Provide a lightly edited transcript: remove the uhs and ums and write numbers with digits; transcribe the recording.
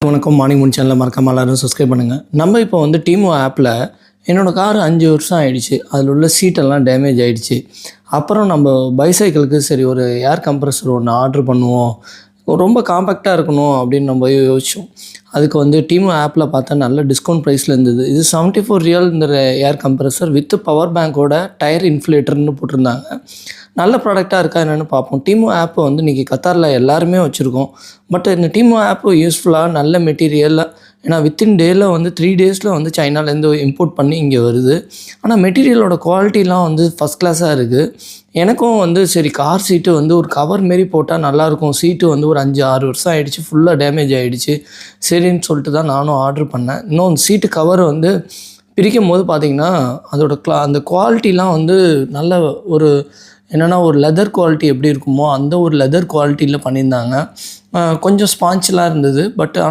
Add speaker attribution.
Speaker 1: வணக்கம். Morning Moon சேனலில் மறக்காம எல்லாரும் சப்ஸ்கிரைப் பண்ணுங்கள். நம்ம இப்போ வந்து டீமோ ஆப்பில் என்னோடய கார் 5 வருஷம் ஆகிடுச்சு. அதில் உள்ள சீட்டெல்லாம் டேமேஜ் ஆகிடுச்சு. அப்புறம் நம்ம பைசைக்கிளுக்கு சரி ஒரு ஏர் கம்ப்ரஸர் ஒன்று ஆர்டர் பண்ணுவோம், ரொம்ப காம்பேக்டாக இருக்கணும் அப்படின்னு நம்ம யோசித்தோம். அதுக்கு வந்து டீமோ ஆப்பில் பார்த்தா நல்ல டிஸ்கவுண்ட் ப்ரைஸில் இருந்தது. இது 74 ரியல் இந்த ஏர் கம்ப்ரஸர் வித் பவர் பேங்கோட டயர் இன்ஃப்ளேட்டர்னு போட்டிருந்தாங்க. நல்ல ப்ராடக்டாக இருக்கா என்னென்னு பார்ப்போம். டீமோ ஆப்பை வந்து இன்றைக்கி கத்தாரில் எல்லாருமே வச்சுருக்கோம். பட் இந்த டீமோ ஆப்பு யூஸ்ஃபுல்லாக நல்ல மெட்டீரியலில், ஏன்னா வித்தின் டேயில் வந்து 3 டேஸில் வந்து சைனாலேருந்து இம்போர்ட் பண்ணி இங்கே வருது. ஆனால் மெட்டீரியலோட குவாலிட்டிலாம் வந்து ஃபஸ்ட் கிளாஸாக இருக்குது. எனக்கும் வந்து சரி கார் சீட்டு வந்து ஒரு கவர் மாரி போட்டால் நல்லாயிருக்கும். சீட்டு வந்து ஒரு 5-6 வருஷம் ஆகிடுச்சு, ஃபுல்லாக டேமேஜ் ஆகிடுச்சு. சரின்னு சொல்லிட்டு தான் நானும் ஆர்டர் பண்ணேன். இன்னும் சீட்டு கவர் வந்து பிரிக்கும் போது பார்த்திங்கன்னா அதோட அந்த குவாலிட்டிலாம் வந்து நல்ல ஒரு என்னென்னா ஒரு லெதர் குவாலிட்டி எப்படி இருக்குமோ அந்த ஒரு லெதர் குவாலிட்டியில் பண்ணியிருந்தாங்க. கொஞ்சம் ஸ்பான்ச்செலாம் இருந்தது. பட் ஆனால்